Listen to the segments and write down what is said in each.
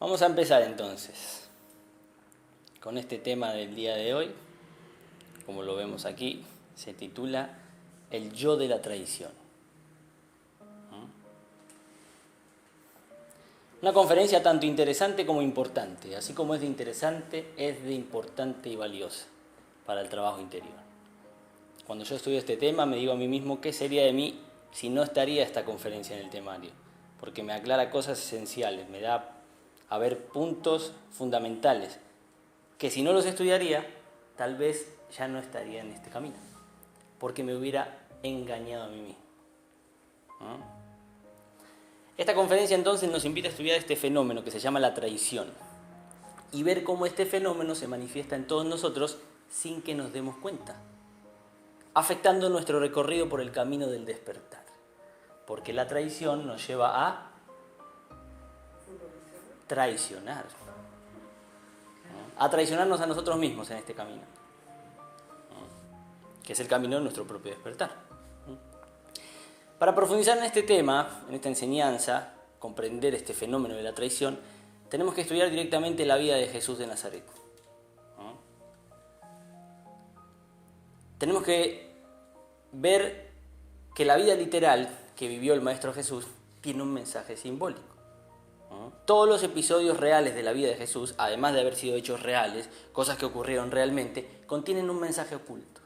Vamos a empezar entonces con este tema del día de hoy. Como lo vemos aquí, se titula El yo de la traición. Una conferencia tanto interesante como importante. Así como es de interesante, es de importante y valiosa para el trabajo interior. Cuando yo estudio este tema, me digo a mí mismo qué sería de mí si no estaría esta conferencia en el temario. Porque me aclara cosas esenciales, me da a ver puntos fundamentales que si no los estudiaría, tal vez ya no estaría en este camino. Porque me hubiera engañado a mí mismo. Esta conferencia entonces nos invita a estudiar este fenómeno que se llama la traición y ver cómo este fenómeno se manifiesta en todos nosotros sin que nos demos cuenta, afectando nuestro recorrido por el camino del despertar. Porque la traición nos lleva a traicionar, a traicionarnos a nosotros mismos en este camino, que es el camino de nuestro propio despertar. Para profundizar en este tema, en esta enseñanza, comprender este fenómeno de la traición, tenemos que estudiar directamente la vida de Jesús de Nazaret. Tenemos que ver que la vida literal que vivió el Maestro Jesús tiene un mensaje simbólico. Todos los episodios reales de la vida de Jesús, además de haber sido hechos reales, cosas que ocurrieron realmente, contienen un mensaje oculto.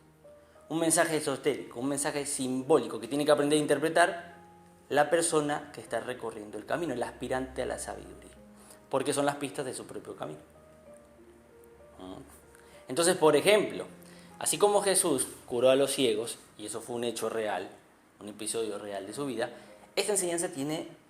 Un mensaje esotérico, un mensaje simbólico que tiene que aprender a interpretar la persona que está recorriendo el camino, el aspirante a la sabiduría, porque son las pistas de su propio camino. Entonces, por ejemplo, así como Jesús curó a los ciegos, y eso fue un hecho real, un episodio real de su vida, esta enseñanza tiene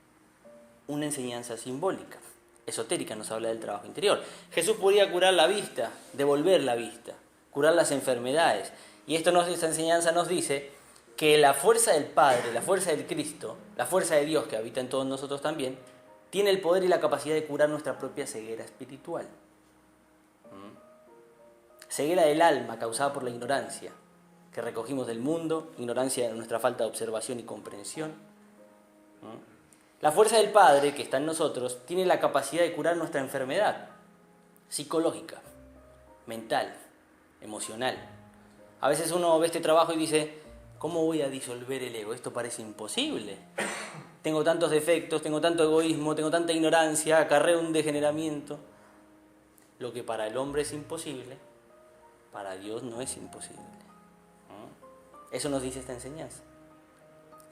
una enseñanza simbólica, esotérica, nos habla del trabajo interior. Jesús podía curar la vista, devolver la vista, curar las enfermedades. Y esta enseñanza nos dice que la fuerza del Padre, la fuerza del Cristo, la fuerza de Dios que habita en todos nosotros también, tiene el poder y la capacidad de curar nuestra propia ceguera espiritual. Ceguera del alma causada por la ignorancia que recogimos del mundo, ignorancia de nuestra falta de observación y comprensión. La fuerza del Padre que está en nosotros tiene la capacidad de curar nuestra enfermedad psicológica, mental, emocional. A veces uno ve este trabajo y dice, ¿cómo voy a disolver el ego? Esto parece imposible. Tengo tantos defectos, tengo tanto egoísmo, tengo tanta ignorancia, acarreo un degeneramiento. Lo que para el hombre es imposible, para Dios no es imposible. Eso nos dice esta enseñanza.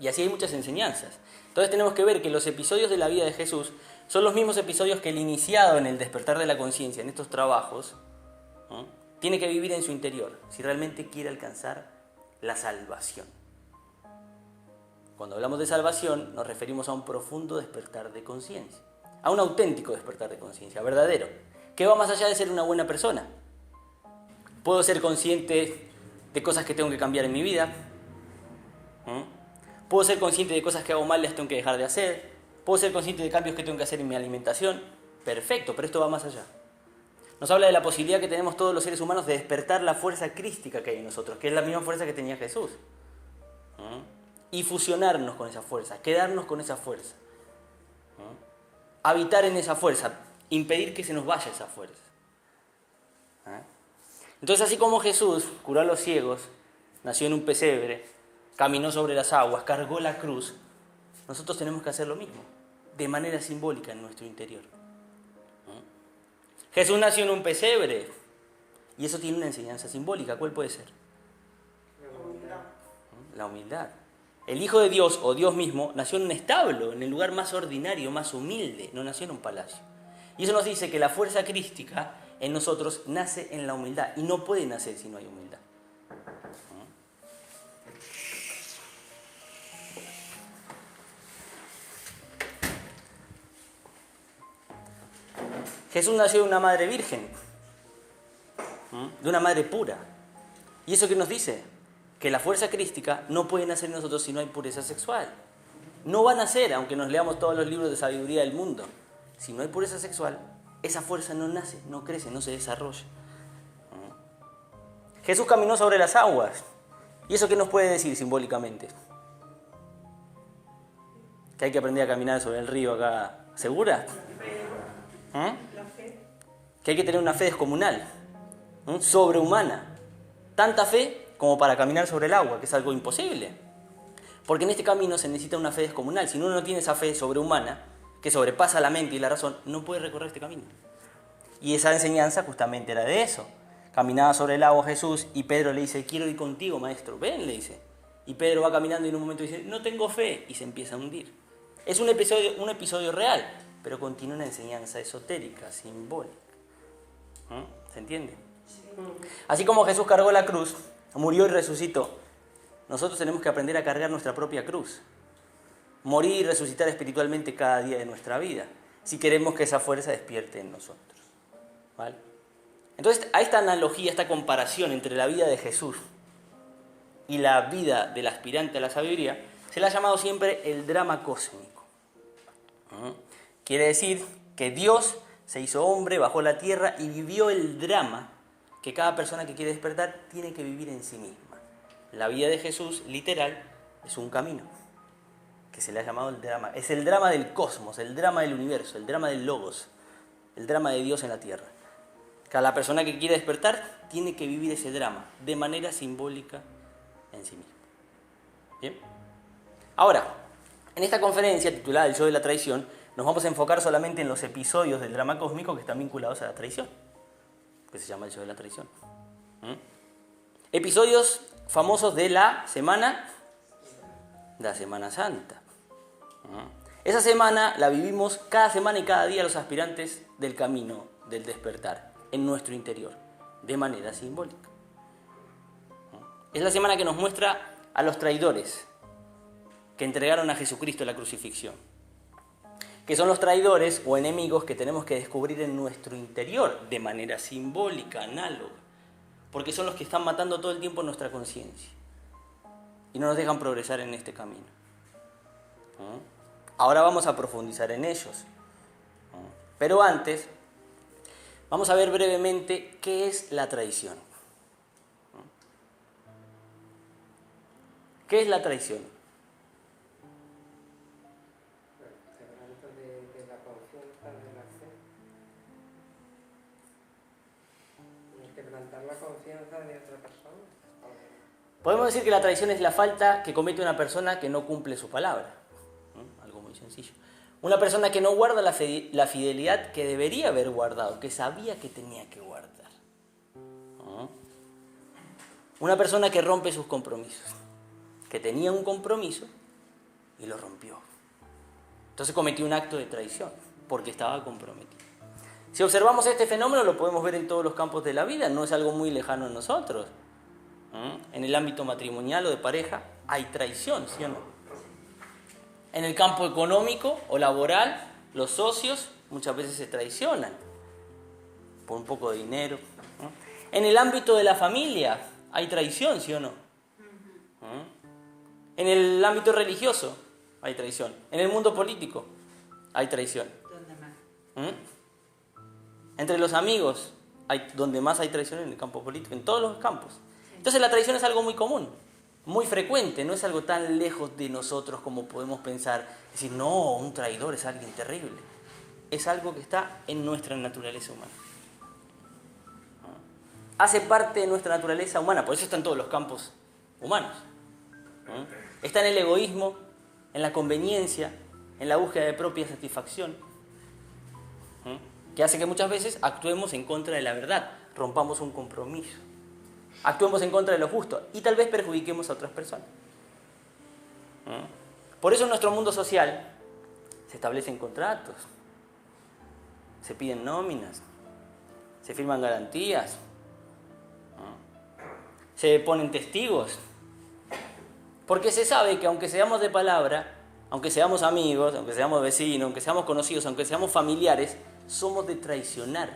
Y así hay muchas enseñanzas. Entonces tenemos que ver que los episodios de la vida de Jesús son los mismos episodios que el iniciado en el despertar de la conciencia, en estos trabajos, tiene que vivir en su interior, si realmente quiere alcanzar la salvación. Cuando hablamos de salvación, nos referimos a un profundo despertar de conciencia, a un auténtico despertar de conciencia, verdadero, que va más allá de ser una buena persona. Puedo ser consciente de cosas que tengo que cambiar en mi vida, puedo ser consciente de cosas que hago mal y las tengo que dejar de hacer, puedo ser consciente de cambios que tengo que hacer en mi alimentación, perfecto, pero esto va más allá. Nos habla de la posibilidad que tenemos todos los seres humanos de despertar la fuerza crística que hay en nosotros, que es la misma fuerza que tenía Jesús. Y fusionarnos con esa fuerza, quedarnos con esa fuerza. Habitar en esa fuerza, impedir que se nos vaya esa fuerza. Entonces, así como Jesús curó a los ciegos, nació en un pesebre, caminó sobre las aguas, cargó la cruz, nosotros tenemos que hacer lo mismo, de manera simbólica en nuestro interior. Jesús nació en un pesebre y eso tiene una enseñanza simbólica. ¿Cuál puede ser? La humildad. El Hijo de Dios o Dios mismo nació en un establo, en el lugar más ordinario, más humilde, no nació en un palacio. Y eso nos dice que la fuerza crística en nosotros nace en la humildad y no puede nacer si no hay humildad. Jesús nació de una madre virgen, de una madre pura. ¿Y eso qué nos dice? Que la fuerza crística no puede nacer en nosotros si no hay pureza sexual. No va a nacer, aunque nos leamos todos los libros de sabiduría del mundo. Si no hay pureza sexual, esa fuerza no nace, no crece, no se desarrolla. Jesús caminó sobre las aguas. ¿Y eso qué nos puede decir simbólicamente? Que hay que aprender a caminar sobre el río acá. ¿Segura? ¿Mm? Que hay que tener una fe descomunal, sobrehumana. Tanta fe como para caminar sobre el agua, que es algo imposible. Porque en este camino se necesita una fe descomunal. Si uno no tiene esa fe sobrehumana, que sobrepasa la mente y la razón, no puede recorrer este camino. Y esa enseñanza justamente era de eso. Caminaba sobre el agua Jesús y Pedro le dice, quiero ir contigo, maestro. Ven, le dice. Y Pedro va caminando y en un momento dice, no tengo fe, y se empieza a hundir. Es un episodio real, pero contiene una enseñanza esotérica, simbólica. ¿Se entiende? Así como Jesús cargó la cruz, murió y resucitó, nosotros tenemos que aprender a cargar nuestra propia cruz. Morir y resucitar espiritualmente cada día de nuestra vida, si queremos que esa fuerza despierte en nosotros. ¿Vale? Entonces, a esta analogía, esta comparación entre la vida de Jesús y la vida del aspirante a la sabiduría, se le ha llamado siempre el drama cósmico. Quiere decir que Dios se hizo hombre, bajó a la tierra y vivió el drama que cada persona que quiere despertar tiene que vivir en sí misma. La vida de Jesús, literal, es un camino, que se le ha llamado el drama. Es el drama del cosmos, el drama del universo, el drama del logos, el drama de Dios en la tierra. Cada persona que quiere despertar tiene que vivir ese drama de manera simbólica en sí misma. ¿Bien? Ahora, en esta conferencia titulada El yo de la traición, nos vamos a enfocar solamente en los episodios del drama cósmico que están vinculados a la traición, que se llama el yo de la traición. Episodios famosos de la Semana Santa. Esa semana la vivimos cada semana y cada día los aspirantes del camino del despertar en nuestro interior, de manera simbólica. Es la semana que nos muestra a los traidores que entregaron a Jesucristo la crucifixión, que son los traidores o enemigos que tenemos que descubrir en nuestro interior de manera simbólica, análoga, porque son los que están matando todo el tiempo nuestra conciencia y no nos dejan progresar en este camino. Ahora vamos a profundizar en ellos, pero antes vamos a ver brevemente qué es la traición. ¿Qué es la traición? Quebrantar la confianza de otra persona. Podemos decir que la traición es la falta que comete una persona que no cumple su palabra. Algo muy sencillo. Una persona que no guarda la fidelidad que debería haber guardado, que sabía que tenía que guardar. Una persona que rompe sus compromisos, que tenía un compromiso y lo rompió. Entonces cometió un acto de traición, porque estaba comprometido. Si observamos este fenómeno, lo podemos ver en todos los campos de la vida, no es algo muy lejano a nosotros. En el ámbito matrimonial o de pareja hay traición, ¿sí o no? En el campo económico o laboral, los socios muchas veces se traicionan por un poco de dinero. En el ámbito de la familia hay traición, ¿sí o no? En el ámbito religioso hay traición. En el mundo político hay traición. ¿Dónde más? Entre los amigos, donde más hay traición en el campo político, en todos los campos. Entonces la traición es algo muy común, muy frecuente, no es algo tan lejos de nosotros como podemos pensar. Decir, no, un traidor es alguien terrible. Es algo que está en nuestra naturaleza humana. Hace parte de nuestra naturaleza humana, por eso está en todos los campos humanos. Está en el egoísmo, en la conveniencia, en la búsqueda de propia satisfacción, que hace que muchas veces actuemos en contra de la verdad, rompamos un compromiso, actuemos en contra de lo justo y tal vez perjudiquemos a otras personas. Por eso en nuestro mundo social se establecen contratos, se piden nóminas, se firman garantías, se ponen testigos, porque se sabe que aunque seamos de palabra, aunque seamos amigos, aunque seamos vecinos, aunque seamos conocidos, aunque seamos familiares, somos de traicionar.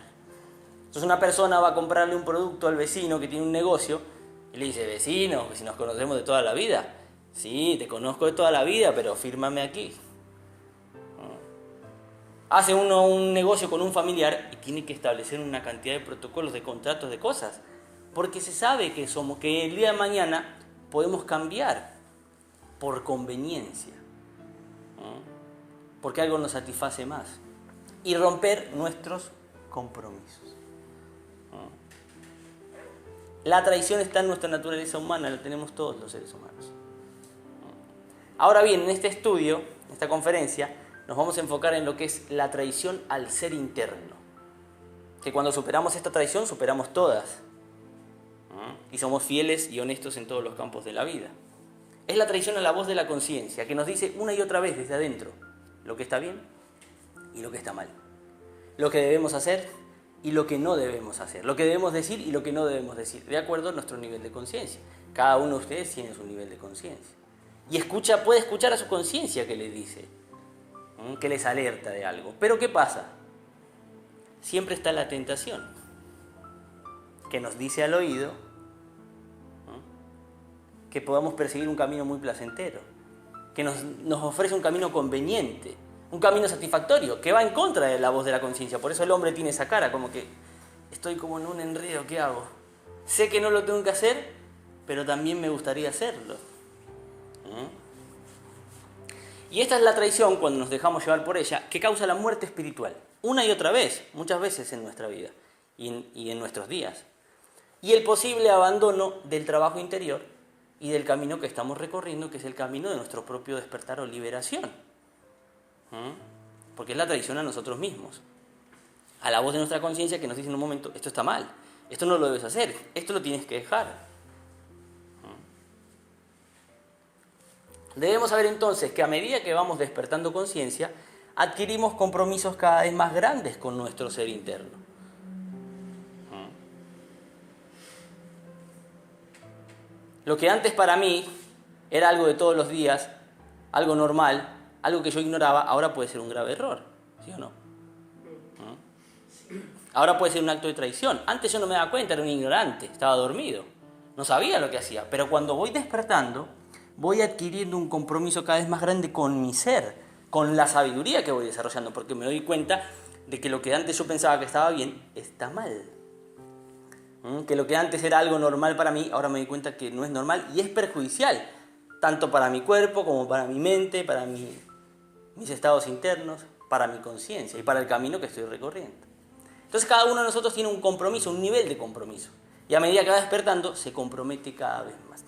Entonces una persona va a comprarle un producto al vecino que tiene un negocio y le dice, vecino, que si nos conocemos de toda la vida. Sí, te conozco de toda la vida, pero fírmame aquí. Hace uno un negocio con un familiar y tiene que establecer una cantidad de protocolos, de contratos, de cosas, porque se sabe que el día de mañana podemos cambiar por conveniencia, porque algo nos satisface más. y romper nuestros compromisos. La traición está en nuestra naturaleza humana, la tenemos todos los seres humanos. Ahora bien, en este estudio, en esta conferencia, nos vamos a enfocar en lo que es la traición al ser interno. Que cuando superamos esta traición, superamos todas. Y somos fieles y honestos en todos los campos de la vida. Es la traición a la voz de la conciencia, que nos dice una y otra vez desde adentro lo que está bien y lo que está mal. Lo que debemos hacer y lo que no debemos hacer. Lo que debemos decir y lo que no debemos decir, de acuerdo a nuestro nivel de conciencia. Cada uno de ustedes tiene su nivel de conciencia. Y puede escuchar a su conciencia que les dice, que les alerta de algo. Pero ¿qué pasa? Siempre está la tentación, que nos dice al oído que podamos perseguir un camino muy placentero, que nos ofrece un camino conveniente, un camino satisfactorio, que va en contra de la voz de la conciencia. Por eso el hombre tiene esa cara, como que estoy como en un enredo, ¿qué hago? Sé que no lo tengo que hacer, pero también me gustaría hacerlo. Y esta es la traición, cuando nos dejamos llevar por ella, que causa la muerte espiritual. Una y otra vez, muchas veces en nuestra vida y en nuestros días. Y el posible abandono del trabajo interior y del camino que estamos recorriendo, que es el camino de nuestro propio despertar o liberación. Porque es la traición a nosotros mismos. A la voz de nuestra conciencia que nos dice en un momento, esto está mal, esto no lo debes hacer, esto lo tienes que dejar. Debemos saber entonces que a medida que vamos despertando conciencia, adquirimos compromisos cada vez más grandes con nuestro ser interno. Lo que antes para mí era algo de todos los días, algo normal, algo que yo ignoraba, ahora puede ser un grave error, ¿sí o no? Ahora puede ser un acto de traición. Antes yo no me daba cuenta, era un ignorante, estaba dormido, no sabía lo que hacía. Pero cuando voy despertando, voy adquiriendo un compromiso cada vez más grande con mi ser, con la sabiduría que voy desarrollando, porque me doy cuenta de que lo que antes yo pensaba que estaba bien, está mal. Que lo que antes era algo normal para mí, ahora me doy cuenta que no es normal y es perjudicial, tanto para mi cuerpo como para mi mente, para mis estados internos, para mi conciencia y para el camino que estoy recorriendo. Entonces cada uno de nosotros tiene un compromiso, un nivel de compromiso. Y a medida que va despertando, se compromete cada vez más.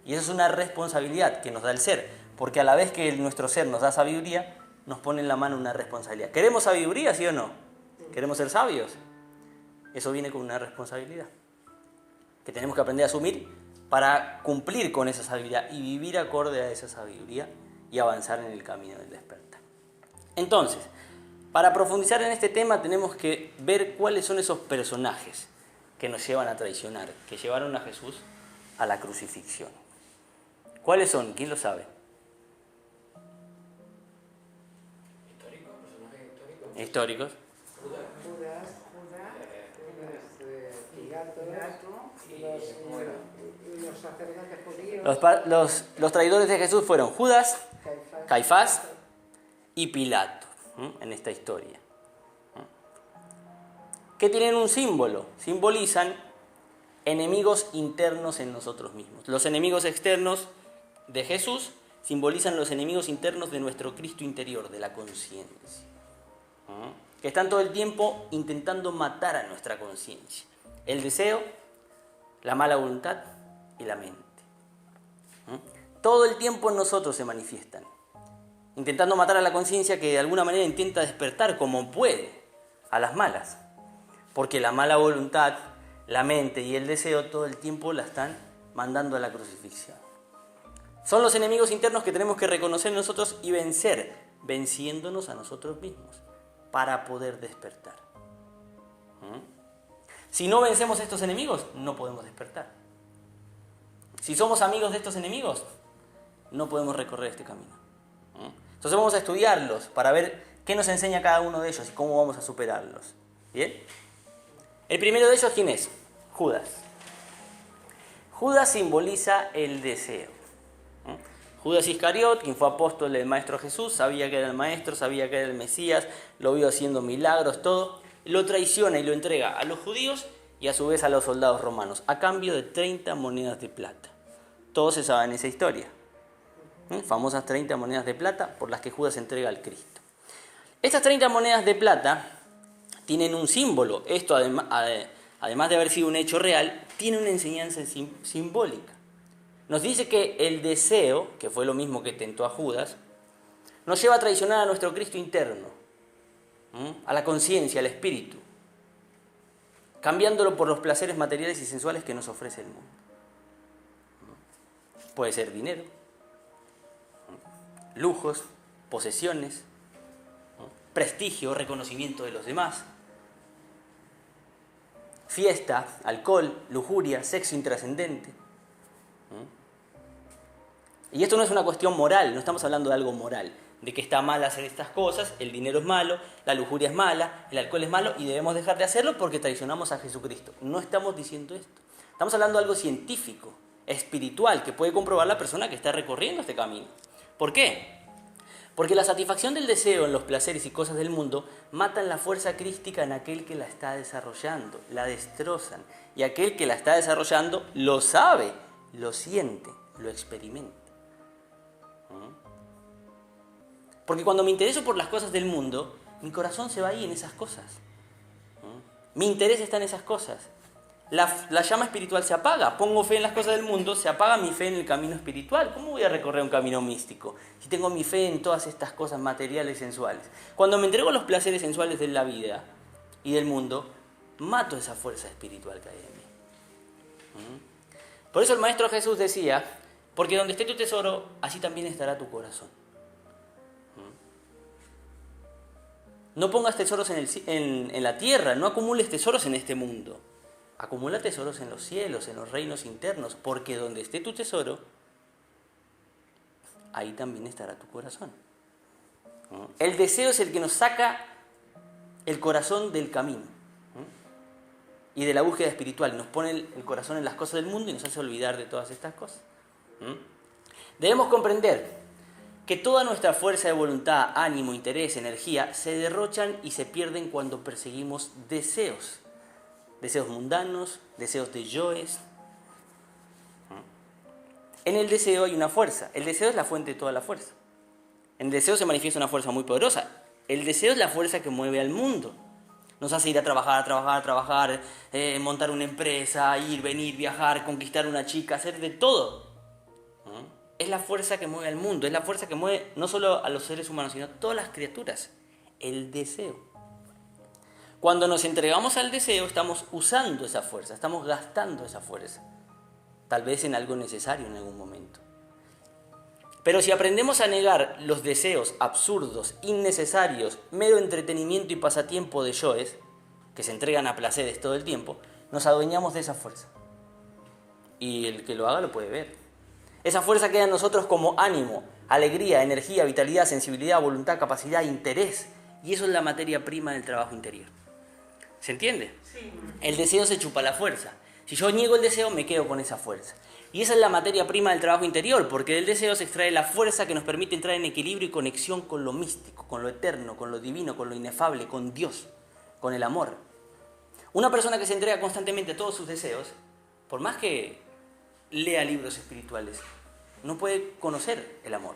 Y eso es una responsabilidad que nos da el ser, porque a la vez que nuestro ser nos da sabiduría, nos pone en la mano una responsabilidad. ¿Queremos sabiduría, sí o no? ¿Queremos ser sabios? Eso viene con una responsabilidad que tenemos que aprender a asumir para cumplir con esa sabiduría y vivir acorde a esa sabiduría y avanzar en el camino del despertar. Entonces, para profundizar en este tema tenemos que ver cuáles son esos personajes que nos llevan a traicionar, que llevaron a Jesús a la crucifixión. ¿Cuáles son? ¿Quién lo sabe? Históricos. Judas, Pilato, y los sacerdotes judíos. Los traidores de Jesús fueron Judas, Caifás y Pilato, en esta historia. Que tienen un símbolo, simbolizan enemigos internos en nosotros mismos. Los enemigos externos de Jesús simbolizan los enemigos internos de nuestro Cristo interior, de la conciencia, que están todo el tiempo intentando matar a nuestra conciencia. El deseo, la mala voluntad y la mente. Todo el tiempo en nosotros se manifiestan, intentando matar a la conciencia que de alguna manera intenta despertar como puede a las malas. Porque la mala voluntad, la mente y el deseo todo el tiempo la están mandando a la crucifixión. Son los enemigos internos que tenemos que reconocer nosotros y vencer, venciéndonos a nosotros mismos para poder despertar. Si no vencemos a estos enemigos, no podemos despertar. Si somos amigos de estos enemigos, no podemos recorrer este camino. Entonces vamos a estudiarlos para ver qué nos enseña cada uno de ellos y cómo vamos a superarlos. ¿Bien? El primero de ellos, ¿quién es? Judas. Judas simboliza el deseo. Judas Iscariot, quien fue apóstol del Maestro Jesús, sabía que era el Maestro, sabía que era el Mesías, lo vio haciendo milagros, todo. Lo traiciona y lo entrega a los judíos y a su vez a los soldados romanos, a cambio de 30 monedas de plata. Todos se saben esa historia. Famosas 30 monedas de plata por las que Judas entrega al Cristo. Estas 30 monedas de plata tienen un símbolo. Esto, además de haber sido un hecho real, tiene una enseñanza simbólica. Nos dice que el deseo, que fue lo mismo que tentó a Judas, nos lleva a traicionar a nuestro Cristo interno, a la conciencia, al espíritu, cambiándolo por los placeres materiales y sensuales que nos ofrece el mundo. Puede ser dinero, lujos, posesiones, prestigio, reconocimiento de los demás, fiesta, alcohol, lujuria, sexo intrascendente. Y esto no es una cuestión moral, no estamos hablando de algo moral, de que está mal hacer estas cosas, el dinero es malo, la lujuria es mala, el alcohol es malo y debemos dejar de hacerlo porque traicionamos a Jesucristo. No estamos diciendo esto. Estamos hablando de algo científico, espiritual, que puede comprobar la persona que está recorriendo este camino. ¿Por qué? Porque la satisfacción del deseo en los placeres y cosas del mundo matan la fuerza crística en aquel que la está desarrollando, la destrozan. Y aquel que la está desarrollando lo sabe, lo siente, lo experimenta. Porque cuando me intereso por las cosas del mundo, mi corazón se va ahí en esas cosas. Mi interés está en esas cosas. La llama espiritual se apaga. Pongo fe en las cosas del mundo, se apaga mi fe en el camino espiritual. ¿Cómo voy a recorrer un camino místico si tengo mi fe en todas estas cosas materiales y sensuales? Cuando me entrego a los placeres sensuales de la vida y del mundo, mato esa fuerza espiritual que hay en mí. Por eso el Maestro Jesús decía, porque donde esté tu tesoro, así también estará tu corazón. No pongas tesoros en la tierra, no acumules tesoros en este mundo. Acumula tesoros en los cielos, en los reinos internos, porque donde esté tu tesoro, ahí también estará tu corazón. El deseo es el que nos saca el corazón del camino y de la búsqueda espiritual. Nos pone el corazón en las cosas del mundo y nos hace olvidar de todas estas cosas. Debemos comprender que toda nuestra fuerza de voluntad, ánimo, interés, energía, se derrochan y se pierden cuando perseguimos deseos. Deseos mundanos, deseos de yoes. En el deseo hay una fuerza. El deseo es la fuente de toda la fuerza. En el deseo se manifiesta una fuerza muy poderosa. El deseo es la fuerza que mueve al mundo. Nos hace ir a trabajar, montar una empresa, ir, venir, viajar, conquistar una chica, hacer de todo. Es la fuerza que mueve al mundo. Es la fuerza que mueve no solo a los seres humanos, sino a todas las criaturas. El deseo. Cuando nos entregamos al deseo, estamos usando esa fuerza, estamos gastando esa fuerza. Tal vez en algo necesario en algún momento. Pero si aprendemos a negar los deseos absurdos, innecesarios, mero entretenimiento y pasatiempo de yoes, que se entregan a placeres todo el tiempo, nos adueñamos de esa fuerza. Y el que lo haga lo puede ver. Esa fuerza queda en nosotros como ánimo, alegría, energía, vitalidad, sensibilidad, voluntad, capacidad, interés. Y eso es la materia prima del trabajo interior. ¿Se entiende? Sí. El deseo se chupa la fuerza. Si yo niego el deseo, me quedo con esa fuerza. Y esa es la materia prima del trabajo interior, porque del deseo se extrae la fuerza que nos permite entrar en equilibrio y conexión con lo místico, con lo eterno, con lo divino, con lo inefable, con Dios, con el amor. Una persona que se entrega constantemente a todos sus deseos, por más que lea libros espirituales, no puede conocer el amor,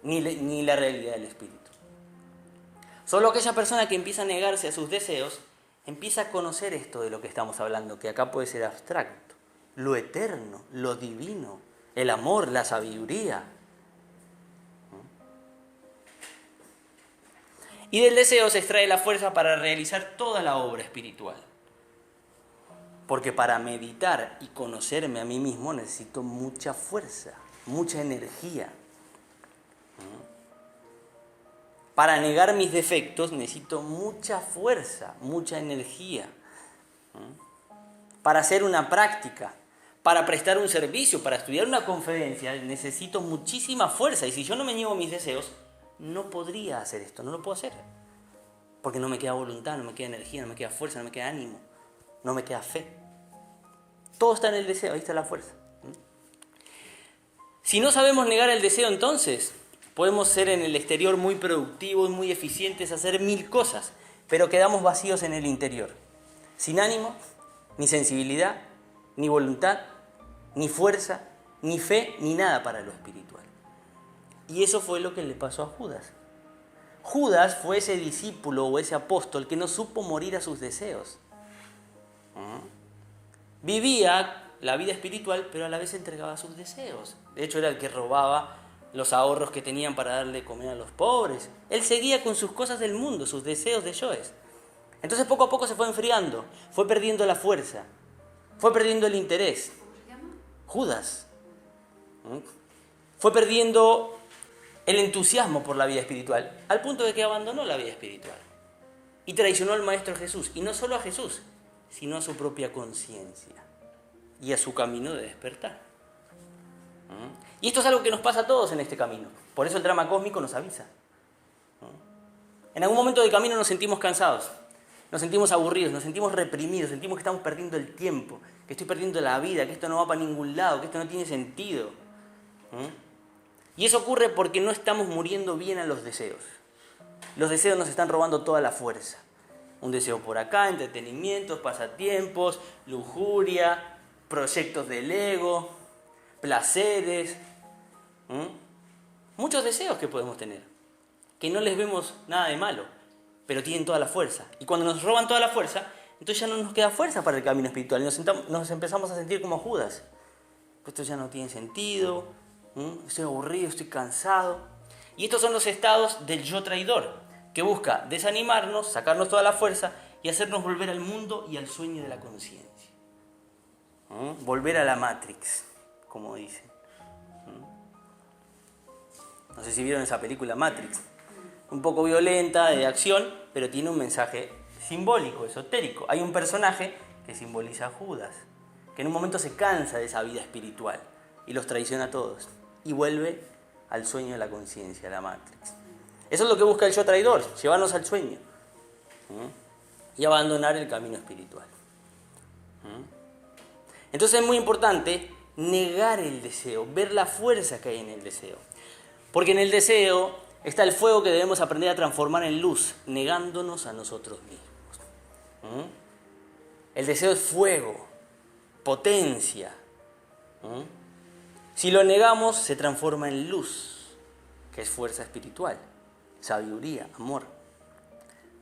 ni la realidad del espíritu. Solo aquella persona que empieza a negarse a sus deseos, empieza a conocer esto de lo que estamos hablando, que acá puede ser abstracto, lo eterno, lo divino, el amor, la sabiduría. Y del deseo se extrae la fuerza para realizar toda la obra espiritual. Porque para meditar y conocerme a mí mismo necesito mucha fuerza, mucha energía. Para negar mis defectos necesito mucha fuerza, mucha energía. Para hacer una práctica, para prestar un servicio, para estudiar una conferencia, necesito muchísima fuerza. Y si yo no me niego mis deseos, no podría hacer esto, no lo puedo hacer. Porque no me queda voluntad, no me queda energía, no me queda fuerza, no me queda ánimo, no me queda fe. Todo está en el deseo, ahí está la fuerza. Si no sabemos negar el deseo, entonces podemos ser en el exterior muy productivos, muy eficientes, hacer 1000 cosas, pero quedamos vacíos en el interior. Sin ánimo, ni sensibilidad, ni voluntad, ni fuerza, ni fe, ni nada para lo espiritual. Y eso fue lo que le pasó a Judas. Judas fue ese discípulo o ese apóstol que no supo morir a sus deseos. Vivía la vida espiritual, pero a la vez entregaba sus deseos. De hecho, era el que robaba los ahorros que tenían para darle de comer a los pobres. Él seguía con sus cosas del mundo, sus deseos de yoes. Entonces poco a poco se fue enfriando, fue perdiendo la fuerza, fue perdiendo el interés. ¿Cómo se llama? Judas. Fue perdiendo el entusiasmo por la vida espiritual, al punto de que abandonó la vida espiritual. Y traicionó al Maestro Jesús, y no solo a Jesús, sino a su propia conciencia y a su camino de despertar. Y esto es algo que nos pasa a todos en este camino. Por eso el drama cósmico nos avisa. En algún momento del camino nos sentimos cansados, nos sentimos aburridos, nos sentimos reprimidos, sentimos que estamos perdiendo el tiempo, que estoy perdiendo la vida, que esto no va para ningún lado, que esto no tiene sentido. Y eso ocurre porque no estamos muriendo bien a los deseos. Los deseos nos están robando toda la fuerza. Un deseo por acá, entretenimientos, pasatiempos, lujuria, proyectos del ego, placeres. Muchos deseos que podemos tener, que no les vemos nada de malo, pero tienen toda la fuerza. Y cuando nos roban toda la fuerza, entonces ya no nos queda fuerza para el camino espiritual. Y nos empezamos a sentir como Judas. Esto ya no tiene sentido, estoy aburrido, estoy cansado. Y estos son los estados del yo traidor, que busca desanimarnos, sacarnos toda la fuerza y hacernos volver al mundo y al sueño de la conciencia. Volver a la Matrix, como dicen. No sé si vieron esa película Matrix. Un poco violenta, de acción, pero tiene un mensaje simbólico, esotérico. Hay un personaje que simboliza a Judas, que en un momento se cansa de esa vida espiritual y los traiciona a todos y vuelve al sueño de la conciencia, la Matrix. Eso es lo que busca el yo traidor, llevarnos al sueño y abandonar el camino espiritual. Entonces es muy importante negar el deseo, ver la fuerza que hay en el deseo. Porque en el deseo está el fuego que debemos aprender a transformar en luz, negándonos a nosotros mismos. El deseo es fuego, potencia. Si lo negamos, se transforma en luz, que es fuerza espiritual, sabiduría, amor.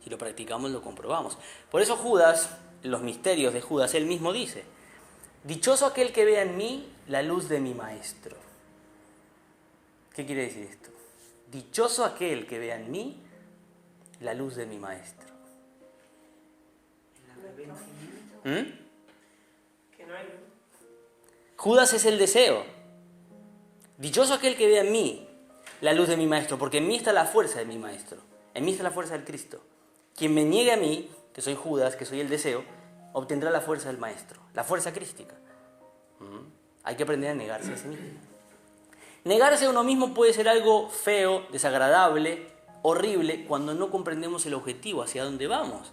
Si lo practicamos, lo comprobamos. Por eso Judas, los misterios de Judas, él mismo dice: dichoso aquel que vea en mí la luz de mi maestro. ¿Qué quiere decir esto? Dichoso aquel que vea en mí la luz de mi maestro. Que no hay luz. Judas es el deseo. Dichoso aquel que vea en mí la luz de mi maestro, porque en mí está la fuerza de mi maestro. En mí está la fuerza del Cristo. Quien me niegue a mí, que soy Judas, que soy el deseo, obtendrá la fuerza del maestro, la fuerza crística. Hay que aprender a negarse a sí mismo. Negarse a uno mismo puede ser algo feo, desagradable, horrible, cuando no comprendemos el objetivo, hacia dónde vamos.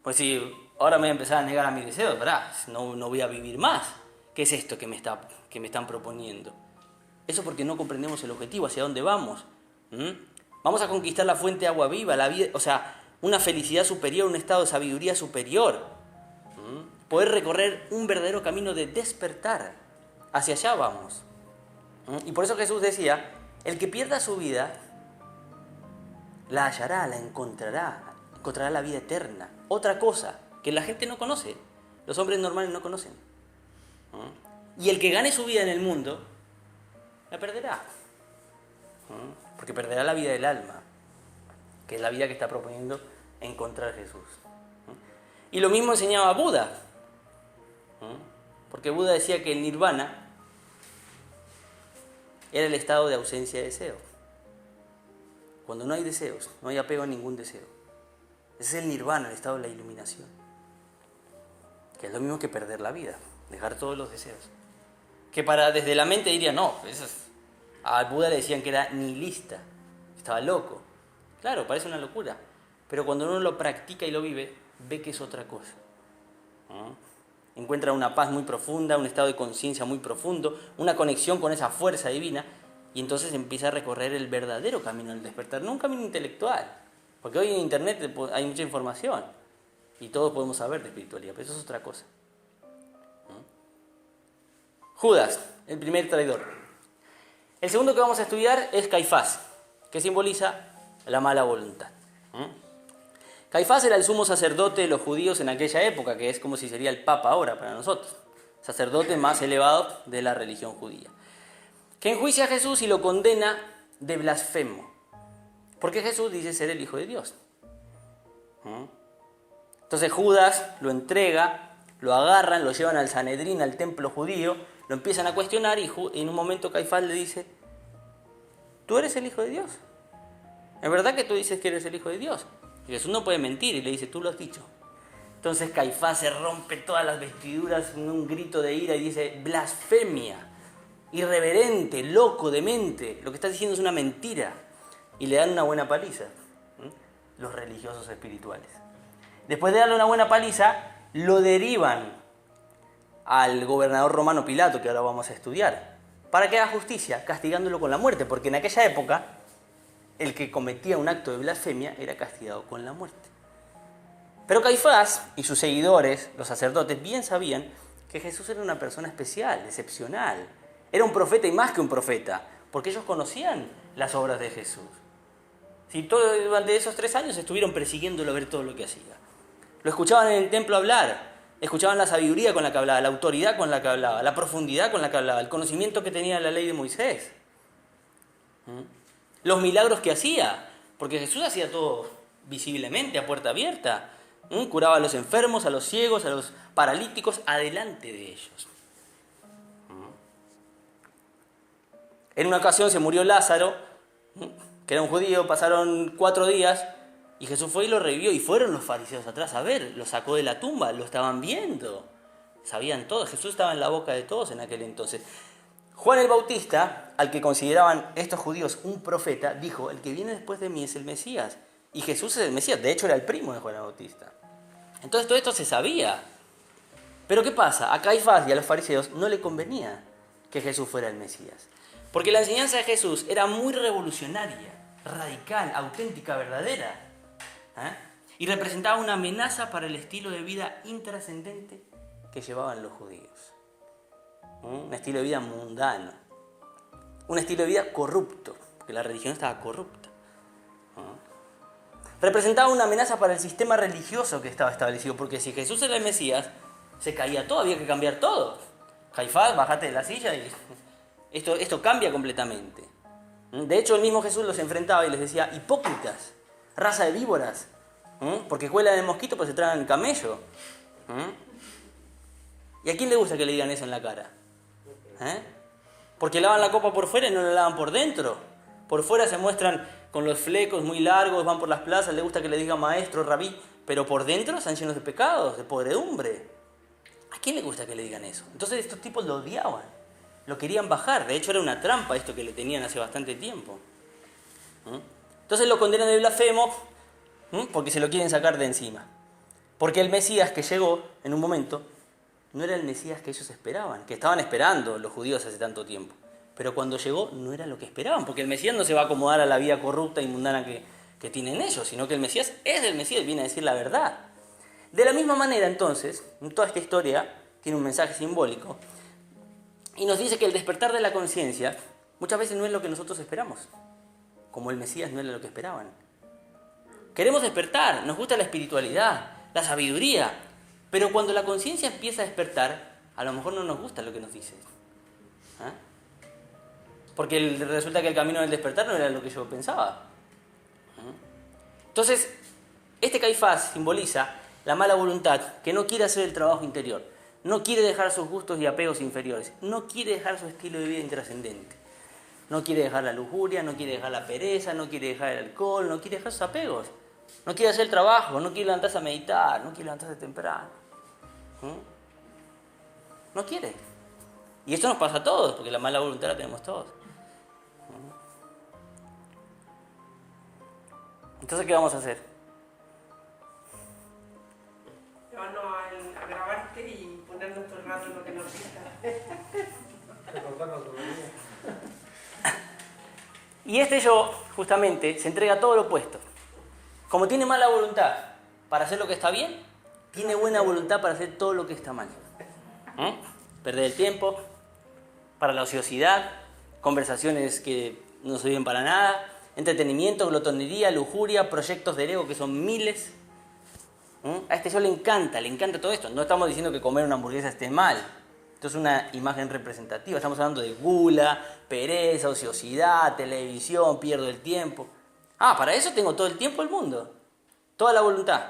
Pues si ahora me voy a empezar a negar a mis deseos, ¿verdad? No voy a vivir más. ¿Qué es esto que me están proponiendo? Eso porque no comprendemos el objetivo, hacia dónde vamos. Vamos a conquistar la fuente de agua viva, la vida, o sea, una felicidad superior, un estado de sabiduría superior. Poder recorrer un verdadero camino de despertar. Hacia allá vamos. Y por eso Jesús decía: el que pierda su vida, la hallará, la encontrará la vida eterna. Otra cosa que la gente no conoce, los hombres normales no conocen. Y el que gane su vida en el mundo, la perderá. Porque perderá la vida del alma, que es la vida que está proponiendo encontrar Jesús. Y lo mismo enseñaba Buda. Porque Buda decía que el nirvana era el estado de ausencia de deseo. Cuando no hay deseos, no hay apego a ningún deseo. Ese es el nirvana, el estado de la iluminación. Que es lo mismo que perder la vida, dejar todos los deseos. Que desde la mente diría, no, a Buda le decían que era nihilista, estaba loco. Claro, parece una locura. Pero cuando uno lo practica y lo vive, ve que es otra cosa. Encuentra una paz muy profunda, un estado de conciencia muy profundo, una conexión con esa fuerza divina, y entonces empieza a recorrer el verdadero camino del despertar, no un camino intelectual, porque hoy en internet hay mucha información y todos podemos saber de espiritualidad, pero eso es otra cosa. Judas, el primer traidor. El segundo que vamos a estudiar es Caifás, que simboliza la mala voluntad. Caifás era el sumo sacerdote de los judíos en aquella época, que es como si sería el Papa ahora para nosotros, sacerdote más elevado de la religión judía, que enjuicia a Jesús y lo condena de blasfemo, porque Jesús dice ser el Hijo de Dios. Entonces Judas lo entrega, lo agarran, lo llevan al Sanedrín, al templo judío, lo empiezan a cuestionar y en un momento Caifás le dice: ¿tú eres el Hijo de Dios? ¿Es verdad que tú dices que eres el Hijo de Dios? Y Jesús no puede mentir y le dice: tú lo has dicho. Entonces Caifás se rompe todas las vestiduras en un grito de ira y dice: blasfemia, irreverente, loco, demente, lo que estás diciendo es una mentira. Y le dan una buena paliza, los religiosos espirituales. Después de darle una buena paliza, lo derivan al gobernador romano Pilato, que ahora vamos a estudiar, para que haga justicia, castigándolo con la muerte, porque en aquella época el que cometía un acto de blasfemia era castigado con la muerte. Pero Caifás y sus seguidores, los sacerdotes, bien sabían que Jesús era una persona especial, excepcional. Era un profeta y más que un profeta, porque ellos conocían las obras de Jesús. Durante esos 3 años estuvieron persiguiéndolo a ver todo lo que hacía. Lo escuchaban en el templo hablar, escuchaban la sabiduría con la que hablaba, la autoridad con la que hablaba, la profundidad con la que hablaba, el conocimiento que tenía de la ley de Moisés. Los milagros que hacía, porque Jesús hacía todo visiblemente, a puerta abierta. Curaba a los enfermos, a los ciegos, a los paralíticos, adelante de ellos. En una ocasión se murió Lázaro, que era un judío, pasaron 4 días y Jesús fue y lo revivió, y fueron los fariseos atrás a ver, lo sacó de la tumba, lo estaban viendo, sabían todo, Jesús estaba en la boca de todos en aquel entonces. Juan el Bautista, al que consideraban estos judíos un profeta, dijo: el que viene después de mí es el Mesías, y Jesús es el Mesías, de hecho era el primo de Juan el Bautista. Entonces todo esto se sabía. Pero ¿qué pasa? A Caifás y a los fariseos no le convenía que Jesús fuera el Mesías, porque la enseñanza de Jesús era muy revolucionaria, radical, auténtica, verdadera, y representaba una amenaza para el estilo de vida intrascendente que llevaban los judíos. Un estilo de vida mundano, un estilo de vida corrupto, porque la religión estaba corrupta. Representaba una amenaza para el sistema religioso que estaba establecido, porque si Jesús era el Mesías, se caía todo, había que cambiar todo. Caifás, bájate de la silla y esto cambia completamente. De hecho, el mismo Jesús los enfrentaba y les decía: hipócritas, raza de víboras, porque cuelan el mosquito pues se tragan el camello. ¿Y a quién le gusta que le digan eso en la cara? Porque lavan la copa por fuera y no la lavan por dentro. Por fuera se muestran con los flecos muy largos, van por las plazas, le gusta que le digan maestro, rabí, pero por dentro están llenos de pecados, de podredumbre. ¿A quién le gusta que le digan eso? Entonces estos tipos lo odiaban, lo querían bajar. De hecho era una trampa esto que le tenían hace bastante tiempo. Entonces lo condenan de blasfemo porque se lo quieren sacar de encima. Porque el Mesías que llegó en un momento no era el Mesías que ellos esperaban, que estaban esperando los judíos hace tanto tiempo. Pero cuando llegó no era lo que esperaban, porque el Mesías no se va a acomodar a la vida corrupta y mundana que tienen ellos, sino que el Mesías es el Mesías, viene a decir la verdad. De la misma manera, entonces, toda esta historia tiene un mensaje simbólico y nos dice que el despertar de la conciencia muchas veces no es lo que nosotros esperamos, como el Mesías no era lo que esperaban. Queremos despertar, nos gusta la espiritualidad, la sabiduría, pero cuando la conciencia empieza a despertar, a lo mejor no nos gusta lo que nos dice. Porque resulta que el camino del despertar no era lo que yo pensaba. Entonces, este Caifás simboliza la mala voluntad que no quiere hacer el trabajo interior, no quiere dejar sus gustos y apegos inferiores, no quiere dejar su estilo de vida intrascendente, no quiere dejar la lujuria, no quiere dejar la pereza, no quiere dejar el alcohol, no quiere dejar sus apegos, no quiere hacer el trabajo, no quiere levantarse a meditar, no quiere levantarse temprano. No quiere. Y esto nos pasa a todos, porque la mala voluntad la tenemos todos. Entonces, ¿qué vamos a hacer? Llevarnos a grabarte y ponernos todo el rato lo que nos gusta. Y este yo, justamente, se entrega a todo lo opuesto. Como tiene mala voluntad para hacer lo que está bien, tiene buena voluntad para hacer todo lo que está mal. Perder el tiempo, para la ociosidad, conversaciones que no sirven para nada, entretenimiento, glotonería, lujuria, proyectos del ego que son miles. A este yo le encanta todo esto. No estamos diciendo que comer una hamburguesa esté mal. Esto es una imagen representativa. Estamos hablando de gula, pereza, ociosidad, televisión, pierdo el tiempo. Para eso tengo todo el tiempo del mundo. Toda la voluntad.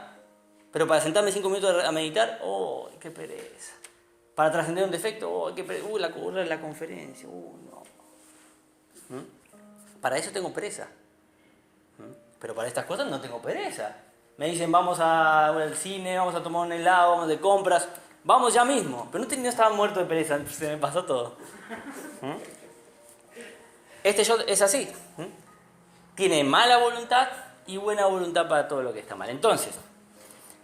Pero para sentarme 5 minutos a meditar, ¡oh, qué pereza! Para trascender un defecto, ¡oh, qué pereza! La conferencia, no. Para eso tengo pereza. Pero para estas cosas no tengo pereza. Me dicen, vamos al cine, vamos a tomar un helado, vamos de compras. Vamos ya mismo. Pero no estaba muerto de pereza, se me pasó todo. Este yo es así. Tiene mala voluntad y buena voluntad para todo lo que está mal. Entonces,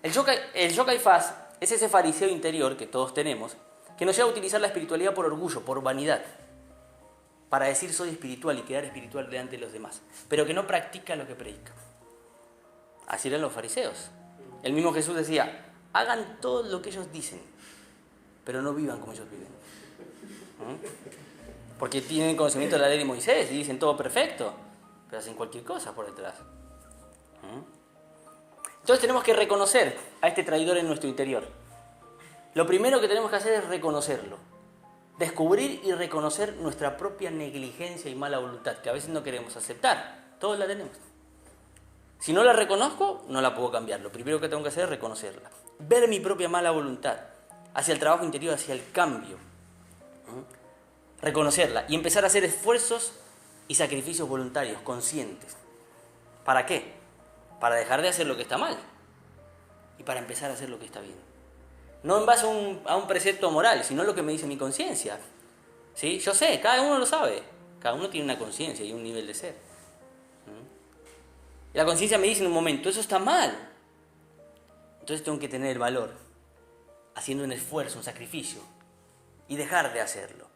el yo Caifás es ese fariseo interior que todos tenemos, que nos lleva a utilizar la espiritualidad por orgullo, por vanidad, para decir soy espiritual y quedar espiritual delante de los demás, pero que no practica lo que predica. Así eran los fariseos. El mismo Jesús decía, hagan todo lo que ellos dicen, pero no vivan como ellos viven. Porque tienen conocimiento de la ley de Moisés y dicen todo perfecto, pero hacen cualquier cosa por detrás. Entonces tenemos que reconocer a este traidor en nuestro interior. Lo primero que tenemos que hacer es reconocerlo. Descubrir y reconocer nuestra propia negligencia y mala voluntad, que a veces no queremos aceptar. Todos la tenemos. Si no la reconozco, no la puedo cambiar. Lo primero que tengo que hacer es reconocerla. Ver mi propia mala voluntad hacia el trabajo interior, hacia el cambio. Reconocerla y empezar a hacer esfuerzos y sacrificios voluntarios, conscientes. ¿Para qué? Para dejar de hacer lo que está mal y para empezar a hacer lo que está bien. No en base a un precepto moral, sino lo que me dice mi conciencia. ¿Sí? Yo sé, cada uno lo sabe. Cada uno tiene una conciencia y un nivel de ser. Y la conciencia me dice en un momento, eso está mal. Entonces tengo que tener el valor, haciendo un esfuerzo, un sacrificio, y dejar de hacerlo.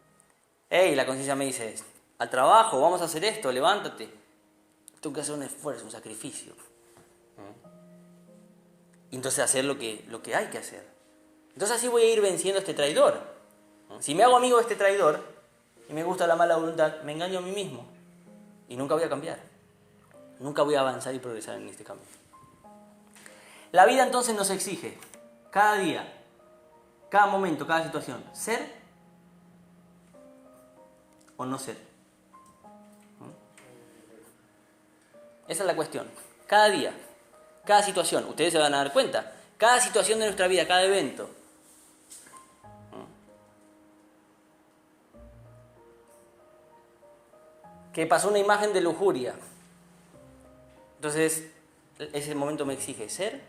La conciencia me dice, al trabajo, vamos a hacer esto, levántate. Tengo que hacer un esfuerzo, un sacrificio. Y entonces hacer lo que hay que hacer. Entonces así voy a ir venciendo a este traidor. Si me hago amigo de este traidor y me gusta la mala voluntad, me engaño a mí mismo y nunca voy a cambiar. Nunca voy a avanzar y progresar en este camino. La vida entonces nos exige, cada día, cada momento, cada situación, ser o no ser. Esa es la cuestión. Cada día, cada situación, ustedes se van a dar cuenta, cada situación de nuestra vida, cada evento, que pasó una imagen de lujuria. Entonces, ese momento me exige ser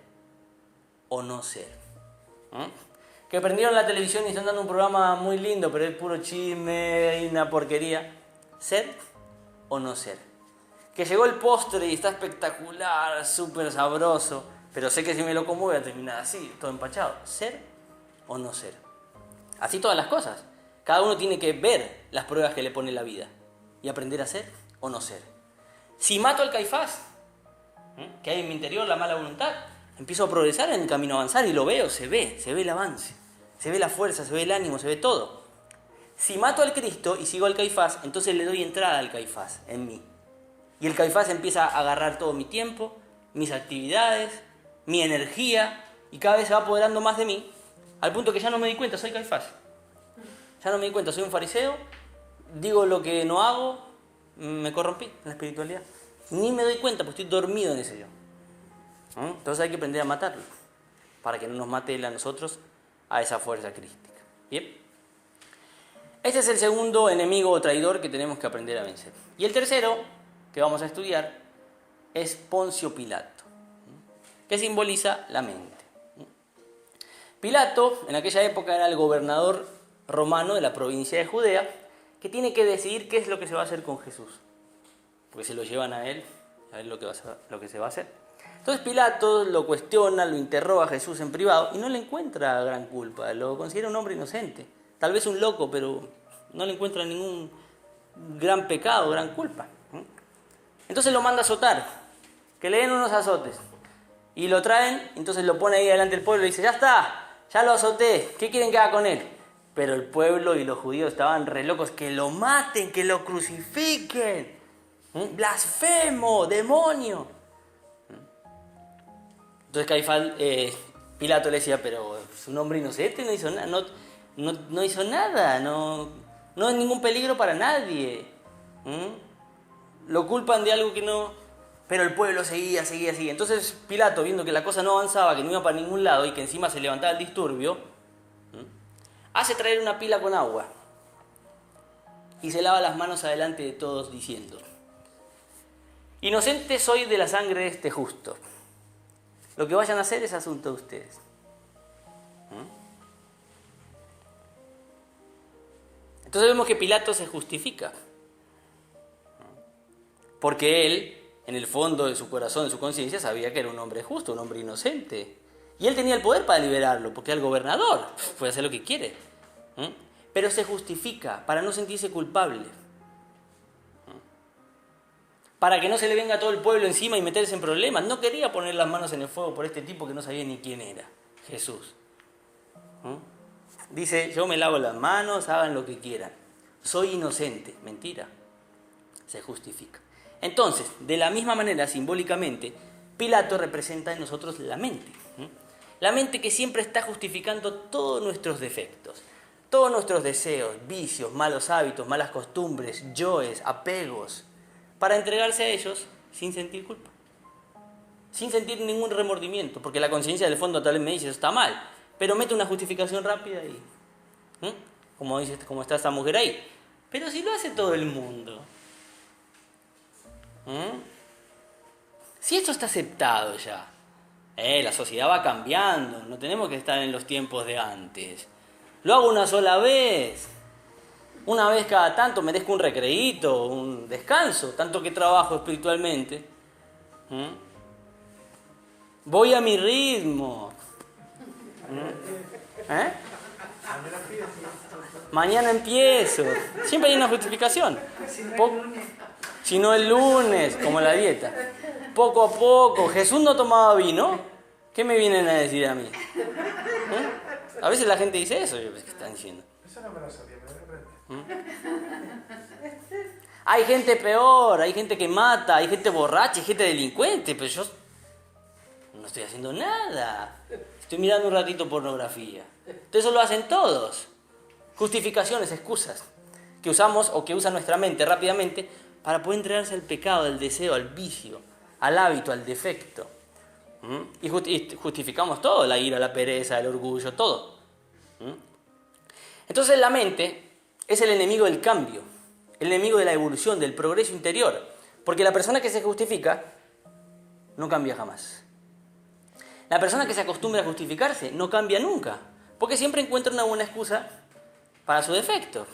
o no ser. Que prendieron la televisión y están dando un programa muy lindo, pero es puro chisme y una porquería. ¿Ser o no ser? Que llegó el postre y está espectacular, súper sabroso, pero sé que si me lo como voy a terminar así, todo empachado. ¿Ser o no ser? Así todas las cosas. Cada uno tiene que ver las pruebas que le pone la vida y aprender a ser o no ser. Si mato al Caifás, que hay en mi interior, la mala voluntad, empiezo a progresar en el camino a avanzar y lo veo, se ve el avance, se ve la fuerza, se ve el ánimo, se ve todo. Si mato al Cristo y sigo al Caifás, entonces le doy entrada al Caifás en mí. Y el Caifás empieza a agarrar todo mi tiempo, mis actividades, mi energía, y cada vez se va apoderando más de mí, al punto que ya no me di cuenta, soy Caifás. Ya no me di cuenta, soy un fariseo, digo lo que no hago, me corrompí en la espiritualidad. Ni me doy cuenta, porque estoy dormido en ese yo. Entonces hay que aprender a matarlo, para que no nos mate él a nosotros, a esa fuerza crística. ¿Bien? Este es el segundo enemigo o traidor que tenemos que aprender a vencer. Y el tercero, que vamos a estudiar, es Poncio Pilato, que simboliza la mente. Pilato, en aquella época, era el gobernador romano de la provincia de Judea, que tiene que decidir qué es lo que se va a hacer con Jesús. Porque se lo llevan a él lo que se va a hacer. Entonces Pilato lo cuestiona, lo interroga a Jesús en privado y no le encuentra gran culpa, lo considera un hombre inocente. Tal vez un loco, pero no le encuentra ningún gran pecado, gran culpa. Entonces lo manda a azotar, que le den unos azotes. Y lo traen, entonces lo pone ahí delante del pueblo y dice, ya está, ya lo azoté, ¿qué quieren que haga con él? Pero el pueblo y los judíos estaban re locos, que lo maten, que lo crucifiquen. Blasfemo, demonio. Entonces Pilato le decía, pero es un hombre inocente, no hizo nada, no hizo nada, no es ningún peligro para nadie. Lo culpan de algo que no... Pero el pueblo seguía. Entonces Pilato, viendo que la cosa no avanzaba, que no iba para ningún lado y que encima se levantaba el disturbio, hace traer una pila con agua y se lava las manos adelante de todos diciendo: inocente soy de la sangre de este justo. Lo que vayan a hacer es asunto de ustedes. Entonces vemos que Pilato se justifica. Porque él, en el fondo de su corazón, de su conciencia, sabía que era un hombre justo, un hombre inocente. Y él tenía el poder para liberarlo, porque era el gobernador, puede hacer lo que quiere. Pero se justifica para no sentirse culpable. Para que no se le venga todo el pueblo encima y meterse en problemas. No quería poner las manos en el fuego por este tipo que no sabía ni quién era, Jesús. Dice, yo me lavo las manos, hagan lo que quieran. Soy inocente. Mentira. Se justifica. Entonces, de la misma manera, simbólicamente, Pilato representa en nosotros la mente. La mente que siempre está justificando todos nuestros defectos, todos nuestros deseos, vicios, malos hábitos, malas costumbres, yoes, apegos, para entregarse a ellos sin sentir culpa, sin sentir ningún remordimiento, porque la conciencia del fondo tal vez me dice, eso está mal, pero mete una justificación rápida y, como está esta mujer ahí. Pero si lo hace todo el mundo, si esto está aceptado ya, la sociedad va cambiando, no tenemos que estar en los tiempos de antes. Lo hago una sola vez cada tanto, merezco un recreíto, un descanso, tanto que trabajo espiritualmente. Voy a mi ritmo. Mañana empiezo. Siempre hay una justificación. Si no el lunes, como la dieta. Poco a poco. Jesús no tomaba vino. ¿Qué me vienen a decir a mí? A veces la gente dice eso. ¿Qué están diciendo? Eso no me lo sabía, Hay gente peor, hay gente que mata, hay gente borracha, hay gente delincuente, pero yo no estoy haciendo nada. Estoy mirando un ratito pornografía. Entonces eso lo hacen todos. Justificaciones, excusas que usamos o que usa nuestra mente rápidamente para poder entregarse al pecado, al deseo, al vicio, al hábito, al defecto. Y justificamos todo, la ira, la pereza, el orgullo, todo. Entonces la mente es el enemigo del cambio, el enemigo de la evolución, del progreso interior. Porque la persona que se justifica no cambia jamás. La persona que se acostumbra a justificarse no cambia nunca. Porque siempre encuentra una buena excusa para su defecto.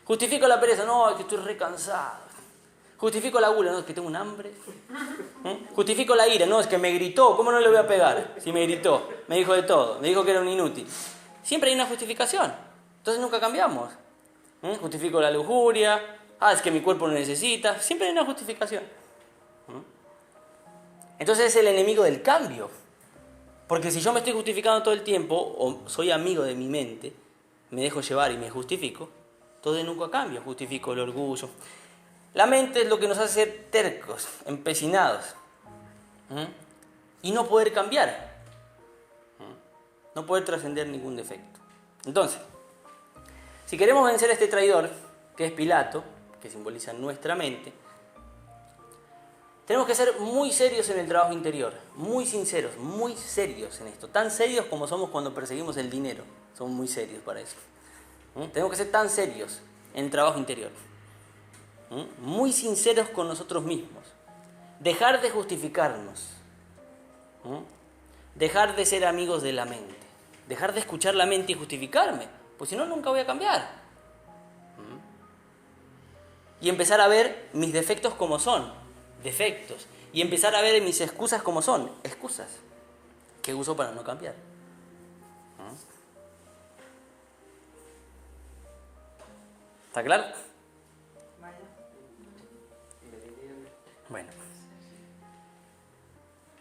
Justifico la pereza, no, es que estoy recansado. Justifico la gula, no, es que tengo un hambre. Justifico la ira, no, es que me gritó, ¿cómo no le voy a pegar? Si me gritó, me dijo de todo, me dijo que era un inútil. Siempre hay una justificación, entonces nunca cambiamos. Justifico la lujuria, es que mi cuerpo lo necesita, siempre hay una justificación. Entonces es el enemigo del cambio. Porque si yo me estoy justificando todo el tiempo, o soy amigo de mi mente, me dejo llevar y me justifico, entonces nunca cambio, justifico el orgullo. La mente es lo que nos hace ser tercos, empecinados, y no poder cambiar, no poder trascender ningún defecto. Entonces, si queremos vencer a este traidor, que es Pilato, que simboliza nuestra mente, tenemos que ser muy serios en el trabajo interior, muy sinceros, muy serios en esto, tan serios como somos cuando perseguimos el dinero, somos muy serios para eso. Tenemos que ser tan serios en el trabajo interior. Muy sinceros con nosotros mismos, dejar de justificarnos, dejar de ser amigos de la mente, dejar de escuchar la mente y justificarme, pues si no nunca voy a cambiar, y empezar a ver mis defectos como son, defectos, y empezar a ver mis excusas como son, excusas que uso para no cambiar. ¿Está claro? Bueno,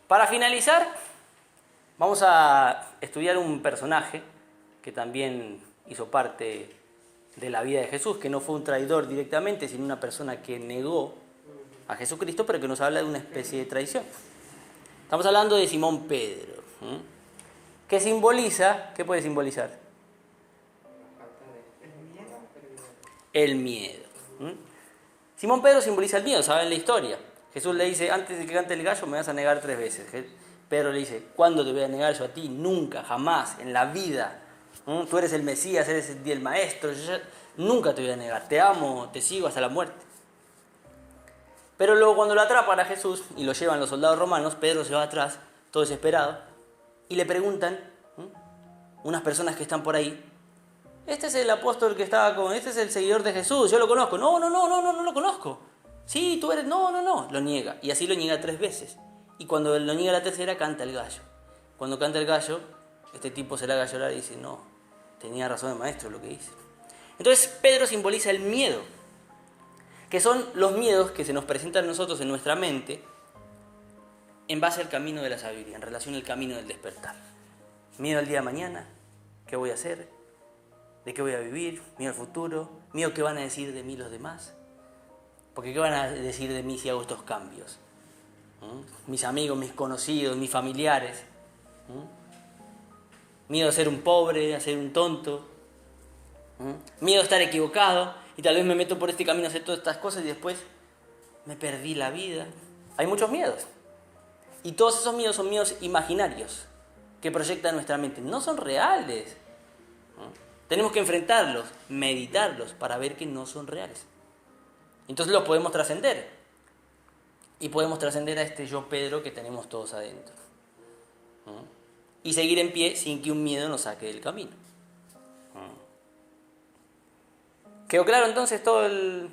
para finalizar, vamos a estudiar un personaje que también hizo parte de la vida de Jesús, que no fue un traidor directamente, sino una persona que negó a Jesucristo, pero que nos habla de una especie de traición. Estamos hablando de Simón Pedro. ¿Qué simboliza? ¿Qué puede simbolizar? El miedo. Simón Pedro simboliza el miedo, ¿saben la historia? Jesús le dice, antes de que cante el gallo me vas a negar 3 veces. Pedro le dice, ¿cuándo te voy a negar yo a ti? Nunca, jamás, en la vida. Tú eres el Mesías, eres el maestro, nunca te voy a negar. Te amo, te sigo hasta la muerte. Pero luego cuando lo atrapan a Jesús y lo llevan los soldados romanos, Pedro se va atrás, todo desesperado, y le preguntan, unas personas que están por ahí, este es el apóstol que estaba con, este es el seguidor de Jesús, yo lo conozco. No lo conozco. Sí, tú eres, no, lo niega. Y así lo niega 3 veces. Y cuando lo niega la tercera, canta el gallo. Cuando canta el gallo, este tipo se le haga llorar y dice, no, tenía razón el maestro lo que dice. Entonces Pedro simboliza el miedo, que son los miedos que se nos presentan a nosotros en nuestra mente en base al camino de la sabiduría, en relación al camino del despertar. Miedo al día de mañana, ¿qué voy a hacer? ¿De qué voy a vivir? Miedo al futuro, miedo qué van a decir de mí los demás. Porque ¿qué van a decir de mí si hago estos cambios? Mis amigos, mis conocidos, mis familiares. Miedo a ser un pobre, a ser un tonto. Miedo a estar equivocado y tal vez me meto por este camino a hacer todas estas cosas y después me perdí la vida. Hay muchos miedos. Y todos esos miedos son miedos imaginarios que proyecta nuestra mente. No son reales. Tenemos que enfrentarlos, meditarlos para ver que no son reales. Entonces los podemos trascender. Y podemos trascender a este yo Pedro que tenemos todos adentro. Y seguir en pie sin que un miedo nos saque del camino. ¿Quedó claro entonces todo el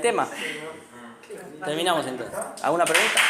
tema? Terminamos entonces. ¿Alguna pregunta?